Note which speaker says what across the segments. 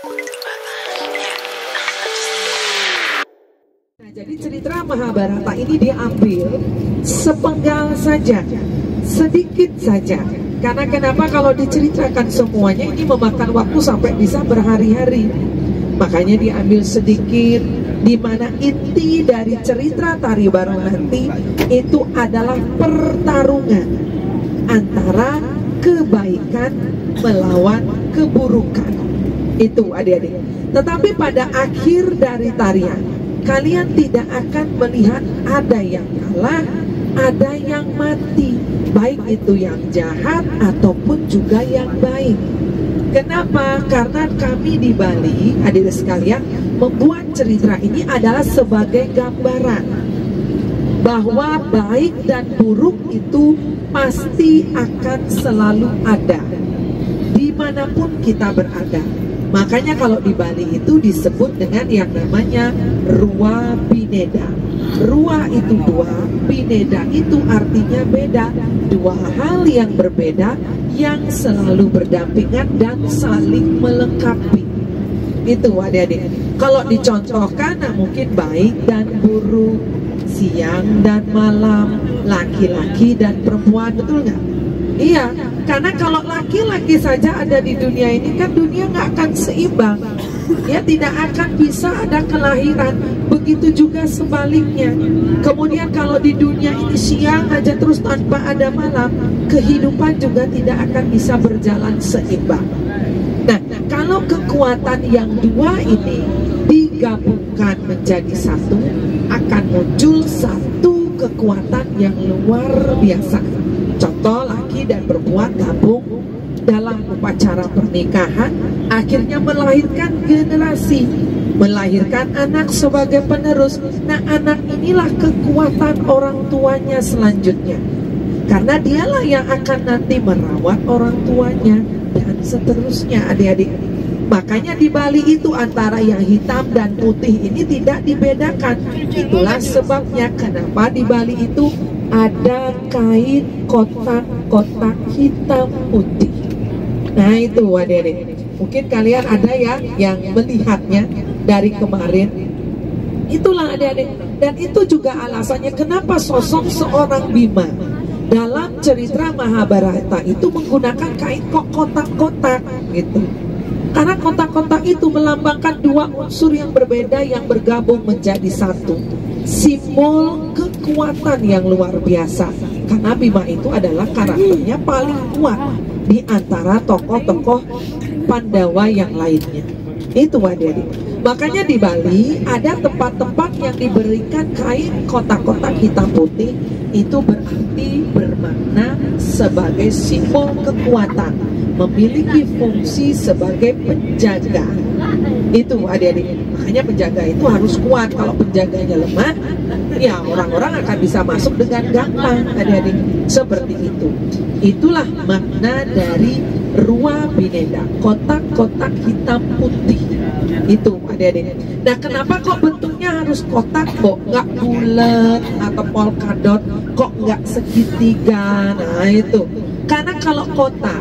Speaker 1: Nah, jadi cerita Mahabharata ini diambil sepenggal saja, sedikit saja. Karena kenapa kalau diceritakan semuanya ini memakan waktu sampai bisa berhari-hari. Makanya diambil sedikit, di mana inti dari cerita Tari Barong nanti itu adalah pertarungan antara kebaikan melawan keburukan. Itu adik-adik. Tetapi pada akhir dari tarian, kalian tidak akan melihat ada yang kalah, ada yang mati, baik itu yang jahat ataupun juga yang baik. Kenapa? Karena kami di Bali, adik-adik sekalian, membuat cerita ini adalah sebagai gambaran bahwa baik dan buruk itu pasti akan selalu ada dimanapun kita berada. Makanya kalau di Bali itu disebut dengan yang namanya Rua Bineda. Rua itu dua, Bineda itu artinya beda. Dua hal yang berbeda yang selalu berdampingan dan saling melengkapi. Itu adik-adik. Kalau dicontohkan, nah mungkin baik dan buruk, siang dan malam, laki-laki dan perempuan, betul nggak? Iya, karena kalau laki-laki saja ada di dunia ini kan dunia nggak akan seimbang. Ya, tidak akan bisa ada kelahiran. Begitu juga sebaliknya. Kemudian kalau di dunia ini siang aja terus tanpa ada malam, kehidupan juga tidak akan bisa berjalan seimbang. Nah, kalau kekuatan yang dua ini digabungkan menjadi satu, akan muncul satu kekuatan yang luar biasa. Contoh, laki dan perempuan gabung dalam upacara pernikahan, akhirnya melahirkan generasi, melahirkan anak sebagai penerus. Nah, anak inilah kekuatan orang tuanya selanjutnya, karena dialah yang akan nanti merawat orang tuanya dan seterusnya, adik-adik. Makanya di Bali itu antara yang hitam dan putih ini tidak dibedakan. Itulah sebabnya kenapa di Bali itu ada kain kotak-kotak hitam putih. Nah itu adik-adik, mungkin kalian ada ya yang melihatnya dari kemarin. Itulah adik-adik. Dan itu juga alasannya kenapa sosok seorang Bima dalam cerita Mahabharata itu menggunakan kain kotak-kotak gitu. Karena kotak-kotak itu melambangkan dua unsur yang berbeda yang bergabung menjadi satu. Simbol kekuatan yang luar biasa. Karena Bima itu adalah karakternya paling kuat di antara tokoh-tokoh Pandawa yang lainnya. Itu adik-adik. Makanya di Bali ada tempat-tempat yang diberikan kain kotak-kotak hitam putih. Itu berarti bermakna sebagai simbol kekuatan, memiliki fungsi sebagai penjaga. Itu adik-adik. Makanya penjaga itu harus kuat. Kalau penjaganya lemah, ya orang-orang akan bisa masuk dengan gampang, adik-adik. Seperti itu. Itulah makna dari Rua Bineda, kotak-kotak hitam putih. Itu adik-adik. Nah, kenapa kok bentuknya harus kotak, kok nggak bulat atau polkadot, kok nggak segitiga? Nah itu karena kalau kotak,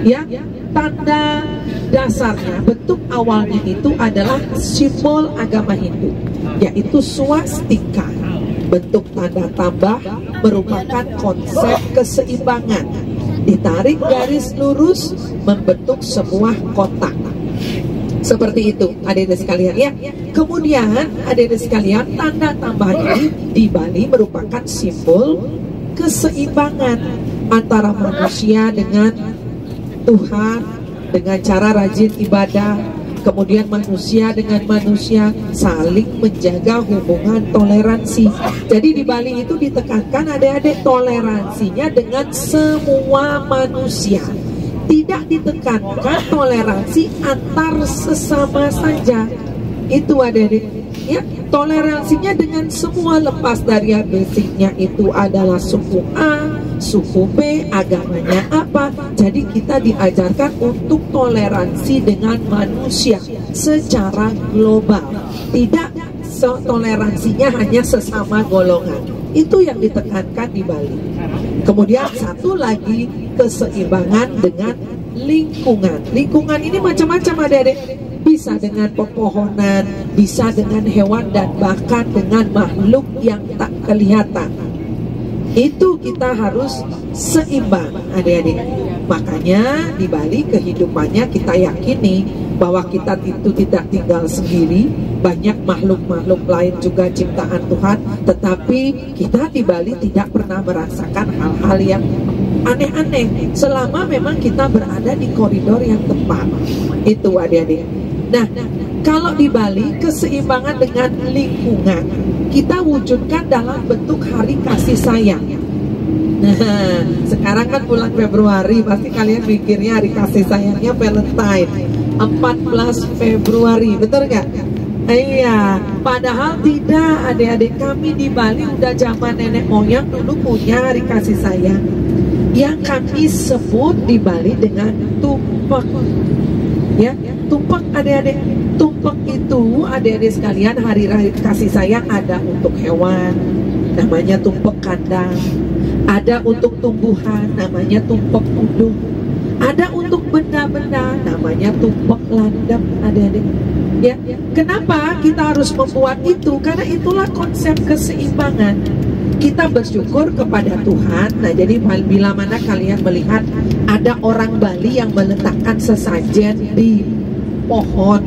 Speaker 1: ya, tanda dasarnya, bentuk awalnya itu adalah simbol agama Hindu, yaitu swastika. Bentuk tanda tambah merupakan konsep keseimbangan. Ditarik garis lurus membentuk sebuah kotak. Seperti itu adik-adik sekalian ya. Kemudian adik-adik sekalian, tanda tambah ini di Bali merupakan simbol keseimbangan antara manusia dengan Tuhan dengan cara rajin ibadah, kemudian manusia dengan manusia saling menjaga hubungan toleransi. Jadi di Bali itu ditekankan adik-adik toleransinya dengan semua manusia. Tidak ditekankan toleransi antar sesama saja. Itu adik-adik ya, toleransinya dengan semua, lepas dari basicnya itu adalah suku A, suku B, agamanya apa. Jadi kita diajarkan untuk toleransi dengan manusia secara global. Tidak toleransinya hanya sesama golongan. Itu yang ditekankan di Bali. Kemudian satu lagi, keseimbangan dengan lingkungan. Lingkungan ini macam-macam adik-adik. Bisa dengan pepohonan, bisa dengan hewan, dan bahkan dengan makhluk yang tak kelihatan. Itu kita harus seimbang adik-adik. Makanya di Bali kehidupannya kita yakini bahwa kita itu tidak tinggal sendiri. Banyak makhluk-makhluk lain juga ciptaan Tuhan. Tetapi kita di Bali tidak pernah merasakan hal-hal yang aneh-aneh selama memang kita berada di koridor yang tepat. Itu adik-adik. Nah, kalau di Bali keseimbangan dengan lingkungan kita wujudkan dalam bentuk hari kasih sayang. Nah, sekarang kan bulan Februari, pasti kalian mikirnya hari kasih sayangnya Valentine 14 Februari, betul nggak? Iya, padahal tidak adik-adik. Kami di Bali udah zaman nenek moyang dulu punya hari kasih sayang yang kami sebut di Bali dengan tumpeng. Ya, tumpeng adik-adik. Tumpeng itu adik-adik sekalian, hari kasih sayang ada untuk hewan, namanya tumpeng kandang. Ada untuk tumbuhan, namanya tumpeng undung. Ada untuk benda-benda, namanya tumpeng landep adik-adik. Ya, kenapa kita harus membuat itu? Karena itulah konsep keseimbangan. Kita bersyukur kepada Tuhan. Nah, jadi bila mana kalian melihat ada orang Bali yang meletakkan sesajen di pohon,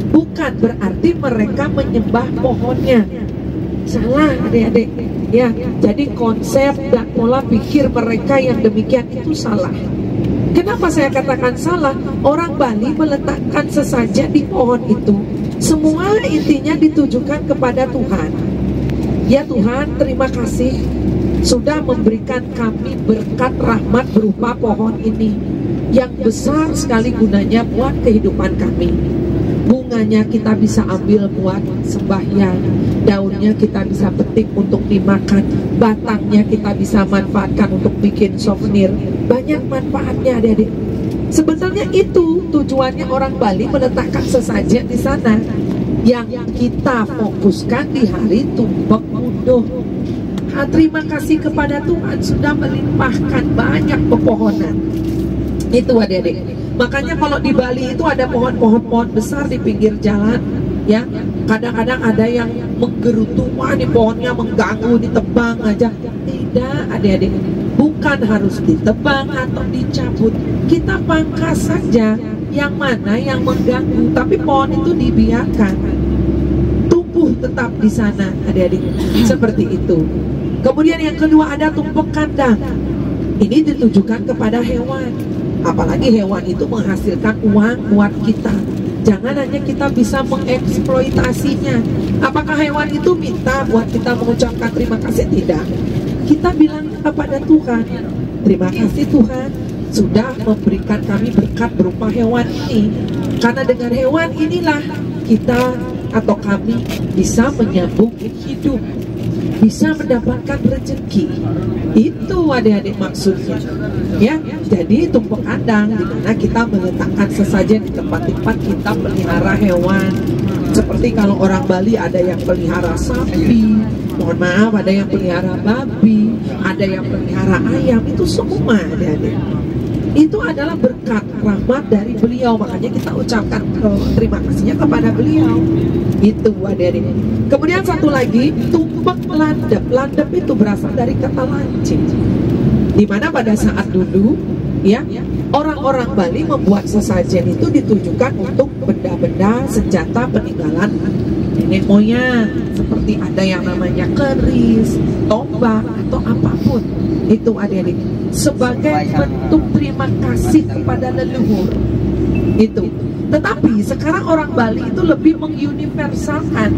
Speaker 1: bukan berarti mereka menyembah pohonnya. Salah adik-adik. Ya, jadi konsep dan pola pikir mereka yang demikian itu salah. Kenapa saya katakan salah? Orang Bali meletakkan sesajen di pohon itu, semua intinya ditujukan kepada Tuhan. Ya Tuhan, terima kasih sudah memberikan kami berkat rahmat berupa pohon ini yang besar sekali gunanya buat kehidupan kami. Bunganya kita bisa ambil buat sembahyang, daunnya kita bisa petik untuk dimakan, batangnya kita bisa manfaatkan untuk bikin souvenir. Banyak manfaatnya adik-adik. Sebenarnya itu tujuannya orang Bali meletakkan sesajen di sana. Yang kita fokuskan di hari tumpeng undung. Terima kasih kepada Tuhan sudah melimpahkan banyak pepohonan. Itu adik-adik. Makanya kalau di Bali itu ada pohon-pohon besar di pinggir jalan, ya. Kadang-kadang ada yang menggerutu, wah ini pohonnya mengganggu, ditebang aja. Tidak adik-adik, bukan harus ditebang atau dicabut. Kita pangkas saja yang mana yang mengganggu, tapi pohon itu dibiarkan tumbuh tetap di sana adik-adik. Seperti itu. Kemudian yang kedua ada tumpeng kandang. Ini ditujukan kepada hewan. Apalagi hewan itu menghasilkan uang buat kita. Jangan hanya kita bisa mengeksploitasinya. Apakah hewan itu minta buat kita mengucapkan terima kasih? Tidak. Kita bilang kepada Tuhan, terima kasih Tuhan sudah memberikan kami berkat berupa hewan ini. Karena dengan hewan inilah kita atau kami bisa menyambung hidup, bisa mendapatkan rezeki. Itu adik-adik maksudnya. Ya, jadi tumpeng kandang di mana kita meletakkan sesajen di tempat-tempat kita pelihara hewan. Seperti kalau orang Bali ada yang pelihara sapi, mohon maaf, ada yang pelihara babi, ada yang pelihara ayam, itu semua adik-adik. Itu adalah berkat rahmat dari beliau, makanya kita ucapkan terima kasihnya kepada beliau. Itu adik-adik. Kemudian satu lagi, tumpeng landep. Landep itu berasal dari kata lancip, dimana pada saat dulu ya orang-orang Bali membuat sesajen itu ditujukan untuk benda-benda senjata peninggalan nenek moyang, seperti ada yang namanya keris, tombak atau apapun. Itu adik-adik sebagai bentuk terima kasih kepada leluhur. Itu. Tetapi sekarang orang Bali itu lebih menguniversalkan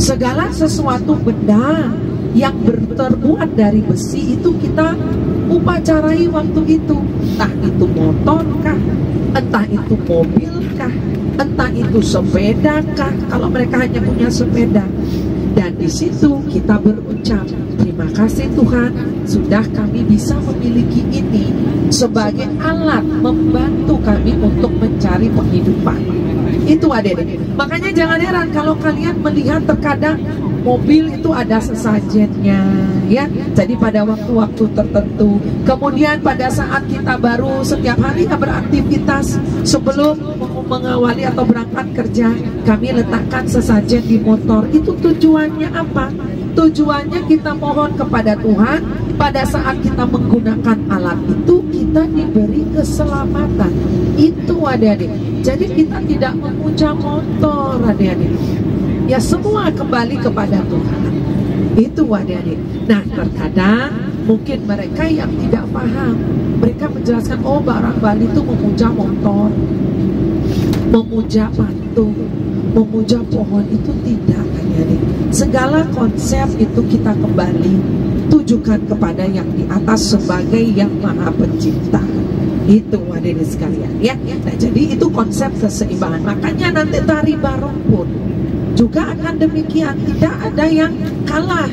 Speaker 1: segala sesuatu benda yang terbuat dari besi itu kita upacarai waktu itu. Entah itu motor kah, entah itu mobil kah, entah itu sepeda kah, kalau mereka hanya punya sepeda. Dan di situ kita berucap, terima kasih Tuhan sudah kami bisa memiliki ini sebagai alat membantu kami untuk mencari penghidupan. Itu adik-adik. Makanya jangan heran kalau kalian melihat terkadang mobil itu ada sesajennya, ya. Jadi pada waktu-waktu tertentu. Kemudian pada saat kita baru setiap hari beraktivitas sebelum mengawali atau berangkat kerja, kami letakkan sesajen di motor. Itu tujuannya apa? Tujuannya kita mohon kepada Tuhan pada saat kita menggunakan alat itu kita diberi keselamatan. Itu adik-adik. Jadi kita tidak memuja motor adik-adik. Ya semua kembali kepada Tuhan. Itu adik-adik. Nah terkadang mungkin mereka yang tidak paham, mereka menjelaskan, oh barang Bali itu memuja motor, memuja patung, memuja pohon. Itu tidak adik-adik. Segala konsep itu kita kembali tujukan kepada yang di atas sebagai yang maha pencipta. Itu adik-adik sekalian ya. Nah, jadi itu konsep keseimbangan. Makanya nanti tari barong pun juga akan demikian, tidak ada yang kalah.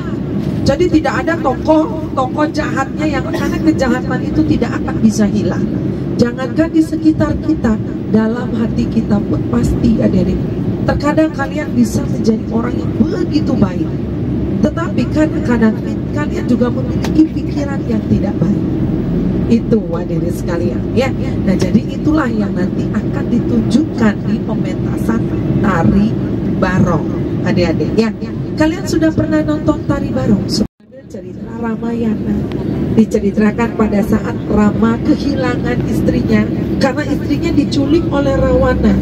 Speaker 1: Jadi tidak ada tokoh jahatnya yang, karena kejahatan itu tidak akan bisa hilang. Jangankan di sekitar kita, dalam hati kita pun pasti adik-adik. Terkadang kalian bisa menjadi orang yang begitu baik, tetapi kadang-kadang kalian juga memiliki pikiran yang tidak baik. Itu adik-adik sekalian ya. Nah jadi itulah yang nanti akan ditunjukkan di pementasan tari barong adik-adik ya. Kalian sudah pernah nonton tari barong? Cerita Ramayana diceritakan pada saat Rama kehilangan istrinya karena istrinya diculik oleh Rawana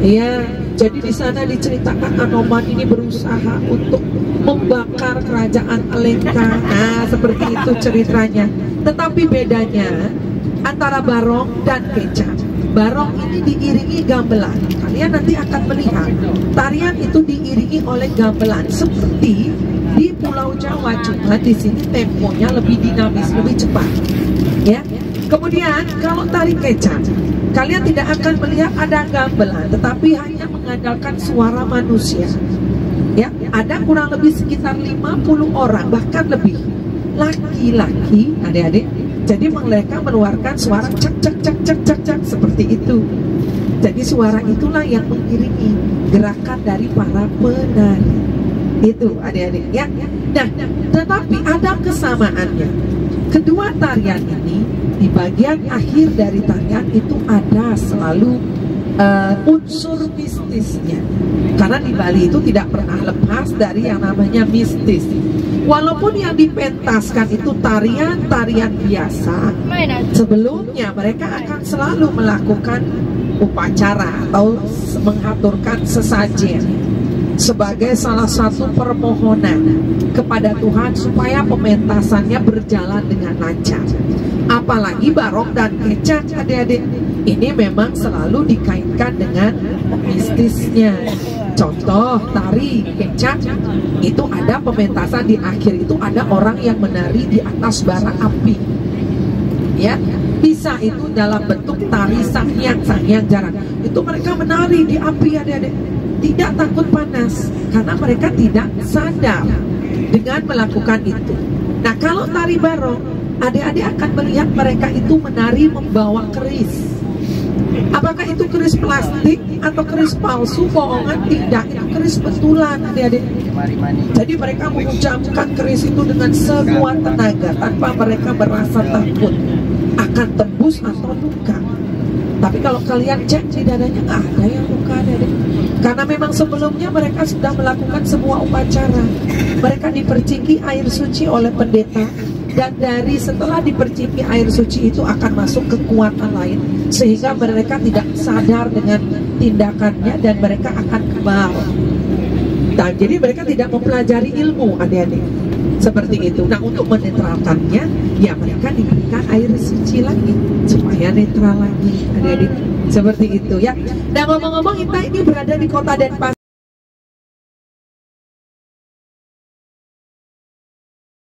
Speaker 1: ya. Jadi di sana diceritakan Anoman ini berusaha untuk membakar kerajaan Alengka. Nah seperti itu ceritanya. Tetapi bedanya antara barong dan kecak, barong ini diiringi gamelan. Kalian nanti akan melihat tarian itu diiringi oleh gamelan seperti di Pulau Jawa, cuma di sini temponya lebih dinamis, lebih cepat. Ya. Kemudian kalau tari kecak, kalian tidak akan melihat ada gamelan, tetapi hanya mengandalkan suara manusia. Ya, ada kurang lebih sekitar 50 orang, bahkan lebih laki-laki, adik-adik. Jadi mereka mengeluarkan suara cek cek cek cek cek cek seperti itu. Jadi suara itulah yang mengiringi gerakan dari para penari. Itu adik-adik ya. Nah, tetapi ada kesamaannya. Kedua tarian ini di bagian akhir dari tarian itu ada selalu unsur mistisnya. Karena di Bali itu tidak pernah lepas dari yang namanya mistis. Walaupun yang dipentaskan itu tarian-tarian biasa, sebelumnya mereka akan selalu melakukan upacara atau mengaturkan sesajen sebagai salah satu permohonan kepada Tuhan supaya pementasannya berjalan dengan lancar. Apalagi barong dan kecak adik-adik, ini memang selalu dikaitkan dengan mistisnya. Contoh tari kecak itu ada pementasan di akhir, itu ada orang yang menari di atas bara api ya. Bisa itu dalam bentuk tari sangyang jarang. Itu mereka menari di api adik-adik, tidak takut panas karena mereka tidak sadar dengan melakukan itu. Nah kalau tari barong, adik-adik akan melihat mereka itu menari membawa keris. Apakah itu keris plastik atau keris palsu? Bohongan, tidak, itu keris betulan adik-adik. Jadi mereka mengucapkan keris itu dengan sekuat tenaga tanpa mereka merasa takut akan tembus atau luka. Tapi kalau kalian cek di dadanya nggak ada yang luka adik-adik. Karena memang sebelumnya mereka sudah melakukan sebuah upacara. Mereka diperciki air suci oleh pendeta. Dan dari setelah diperciki air suci itu akan masuk kekuatan lain, sehingga mereka tidak sadar dengan tindakannya dan mereka akan kebal. Nah, jadi mereka tidak mempelajari ilmu adik-adik seperti itu. Nah untuk menetralkannya, ya mereka diberikan air suci lagi supaya netral lagi adik-adik seperti itu ya. Nah ngomong-ngomong kita ini berada di kota Denpasar.